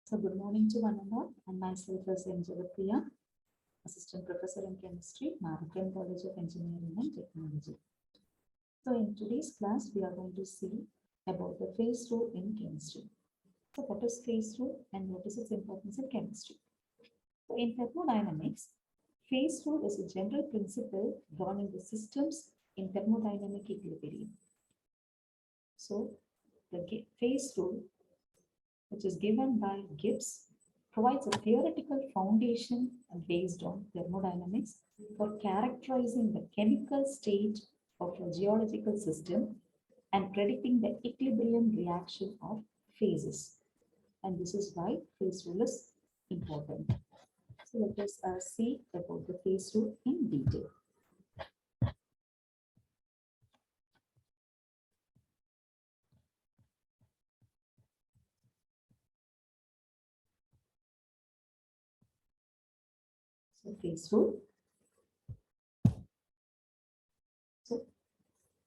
So good morning to one and all. And myself is Priya, Assistant Professor in Chemistry, Maritime College of Engineering and Technology. So in today's class, we are going to see about the phase rule in chemistry. So what is phase rule and what is its importance in chemistry? So in thermodynamics, phase rule is a general principle governing the systems in thermodynamic equilibrium. So the phase rule, which is given by Gibbs, provides a theoretical foundation based on thermodynamics for characterizing the chemical state of a geological system and predicting the equilibrium reaction of phases. And this is why phase rule is important. So let us see about the phase rule in detail. So phase rule. So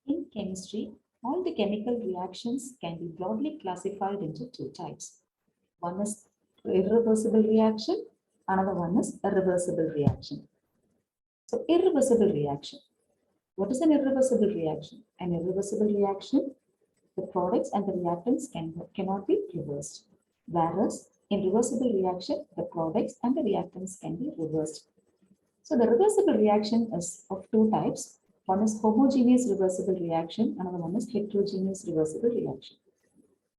in chemistry, all the chemical reactions can be broadly classified into two types. One is irreversible reaction, another one is a reversible reaction. So irreversible reaction. What is an irreversible reaction? An irreversible reaction, the products and the reactants cannot be reversed. Whereas in reversible reaction, the products and the reactants can be reversed. So the reversible reaction is of two types. One is homogeneous reversible reaction, another one is heterogeneous reversible reaction.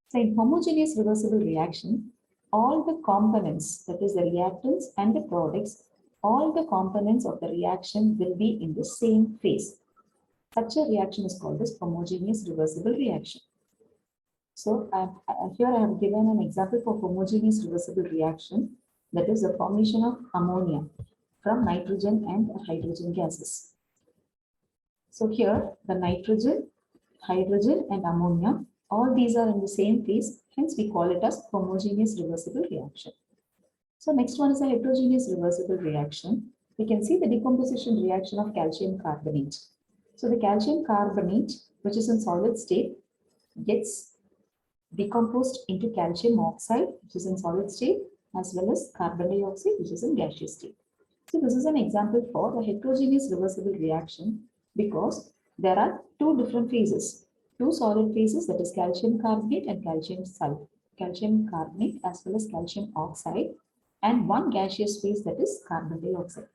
So in homogeneous reversible reaction, all the components, that is the reactants and the products, all the components of the reaction will be in the same phase. Such a reaction is called as homogeneous reversible reaction. So here I have given an example for homogeneous reversible reaction, that is the formation of ammonia from nitrogen and hydrogen gases. So here the nitrogen, hydrogen and ammonia, all these are in the same phase, hence we call it as homogeneous reversible reaction. So next one is a heterogeneous reversible reaction. We can see the decomposition reaction of calcium carbonate. So the calcium carbonate, which is in solid state, gets decomposed into calcium oxide, which is in solid state, as well as carbon dioxide, which is in gaseous state. So this is an example for the heterogeneous reversible reaction because there are two different phases, two solid phases, that is calcium carbonate and calcium carbonate as well as calcium oxide, and one gaseous phase, that is carbon dioxide.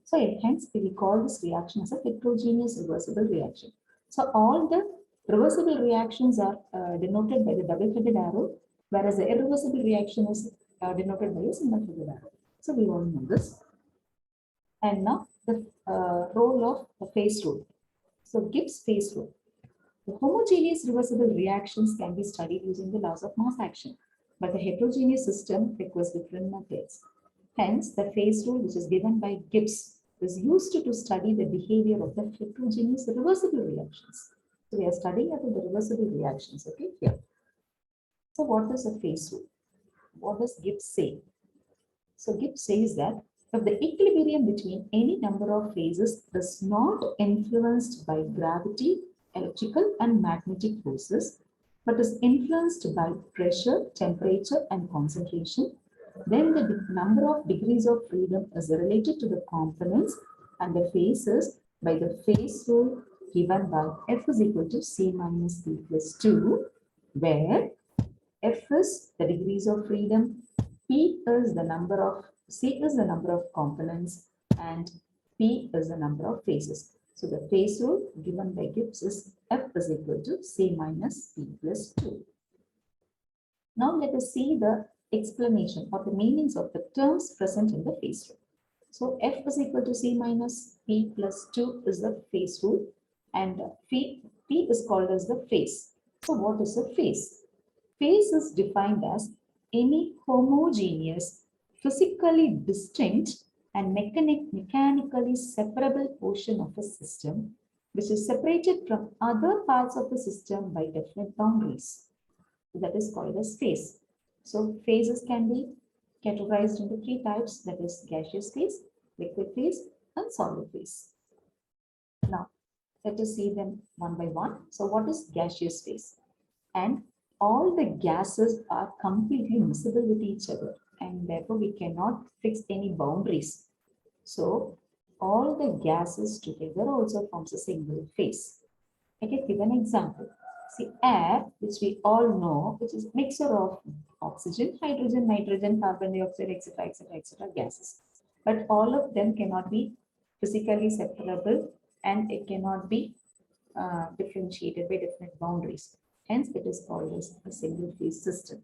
So hence we call this reaction as a heterogeneous reversible reaction. So all the reversible reactions are denoted by the double-headed arrow, whereas the irreversible reaction is denoted by a single-headed arrow. So we all know this. And now the role of the phase rule. So Gibbs phase rule. The homogeneous reversible reactions can be studied using the laws of mass action, but the heterogeneous system requires different methods. Hence, the phase rule, which is given by Gibbs, is used to study the behavior of the heterogeneous reversible reactions. So we are studying about the reversible reactions, okay, here. So what is a phase rule? What does Gibbs say? So Gibbs says that if the equilibrium between any number of phases is not influenced by gravity, electrical and magnetic forces, but is influenced by pressure, temperature and concentration, then the number of degrees of freedom is related to the components and the phases by the phase rule given by F is equal to C minus P plus 2, where F is the degrees of freedom, P is the number of, C is the number of components, and P is the number of phases. So the phase rule given by Gibbs is F is equal to C minus P plus 2. Now let us see the explanation or the meanings of the terms present in the phase rule. So F is equal to C minus P plus 2 is the phase rule, and P is called as the phase. So what is a phase? Phase is defined as any homogeneous, physically distinct and mechanically separable portion of a system which is separated from other parts of the system by definite boundaries. That is called as phase. So phases can be categorized into three types, that is gaseous phase, liquid phase and solid phase. Now let us see them one by one. So what is gaseous phase? And all the gases are completely miscible with each other, and therefore we cannot fix any boundaries. So all the gases together also forms a single phase. I can give an example. See, air, which we all know, which is mixture of oxygen, hydrogen, nitrogen, carbon dioxide, etc., etc., etc., gases. But all of them cannot be physically separable, and it cannot be differentiated by different boundaries. Hence, it is called as a single phase system.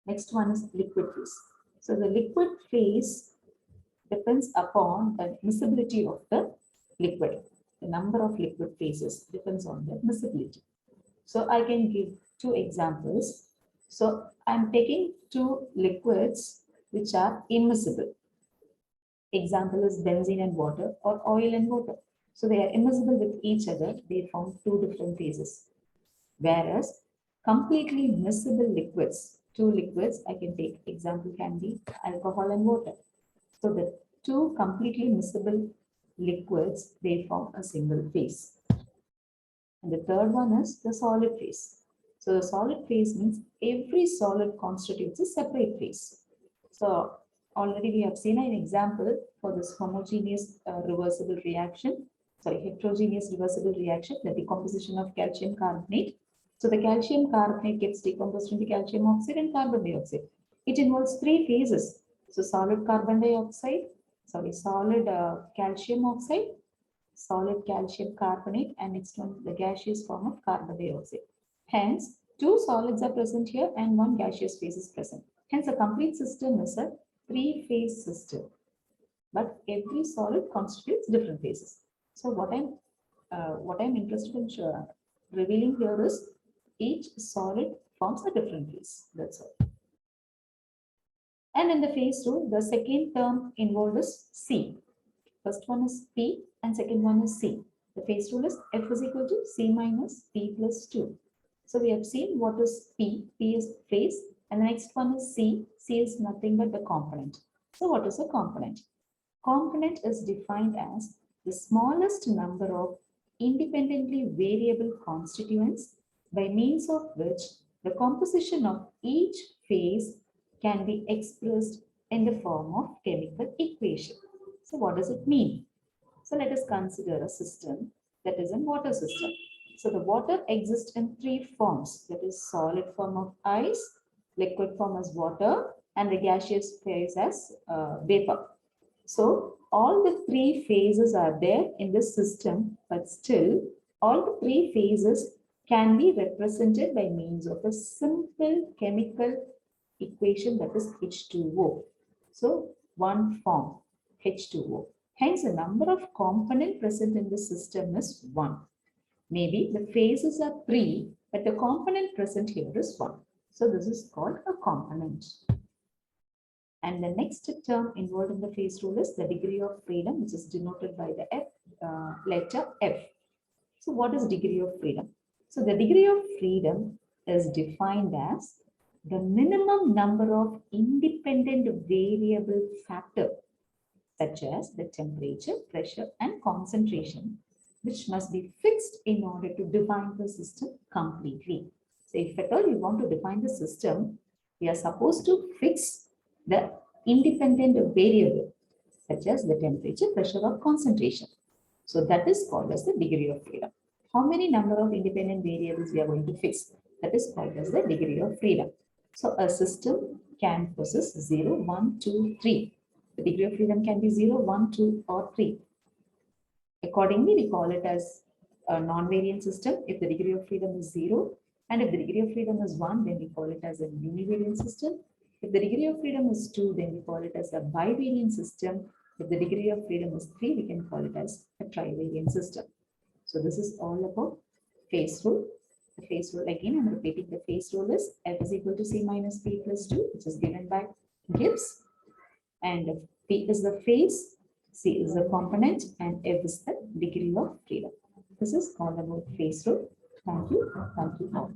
Next one is liquid phase. So the liquid phase depends upon the miscibility of the liquid. The number of liquid phases depends on the miscibility. So I can give two examples. So I'm taking two liquids which are immiscible. Example is benzene and water or oil and water. So they are immiscible with each other. They form two different phases. Whereas completely miscible liquids, two liquids, I can take example can be alcohol and water. So the two completely miscible liquids, they form a single phase. And the third one is the solid phase. So the solid phase means every solid constitutes a separate phase. So already we have seen an example for this homogeneous reversible reaction, heterogeneous reversible reaction, the decomposition of calcium carbonate. So the calcium carbonate gets decomposed into calcium oxide and carbon dioxide. It involves three phases. So solid carbon dioxide, solid calcium oxide, solid calcium carbonate, and next one the gaseous form of carbon dioxide. Hence, two solids are present here and one gaseous phase is present. Hence, a complete system is a three-phase system. But every solid constitutes different phases. So what I'm interested in revealing here is each solid forms a different phase. That's all. And in the phase rule, the second term involved is C. First one is P and second one is C. The phase rule is F is equal to C minus P plus 2. So we have seen what is P. P is phase, and the next one is C. C is nothing but the component. So what is a component? Component is defined as the smallest number of independently variable constituents by means of which the composition of each phase can be expressed in the form of chemical equation. So what does it mean? So let us consider a system that is a water system. So the water exists in three forms, that is solid form of ice, liquid form as water, and the gaseous phase as vapor. So all the three phases are there in this system, but still all the three phases can be represented by means of a simple chemical equation, that is H2O. So one form, H2O. Hence, the number of components present in the system is 1. Maybe the phases are 3, but the component present here is 1. So this is called a component. And the next term involved in the phase rule is the degree of freedom, which is denoted by the letter F. So what is degree of freedom? So the degree of freedom is defined as the minimum number of independent variable factors, such as the temperature, pressure, and concentration, which must be fixed in order to define the system completely. So if at all you want to define the system, we are supposed to fix the independent variable, such as the temperature, pressure, or concentration. So that is called as the degree of freedom. How many number of independent variables we are going to fix? That is called as the degree of freedom. So a system can possess 0, 1, 2, 3. The degree of freedom can be 0, 1, 2, or 3. Accordingly, we call it as a non-variant system if the degree of freedom is 0. And if the degree of freedom is 1, then we call it as a univariant system. If the degree of freedom is 2, then we call it as a bivariant system. If the degree of freedom is 3, we can call it as a trivariant system. So this is all about phase rule. The phase rule, again, I'm repeating, the phase rule is F is equal to C minus P plus 2, which is given by Gibbs. And P is the phase, C is the component, and F is the degree of freedom. This is all about phase rule. Thank you. Thank you all.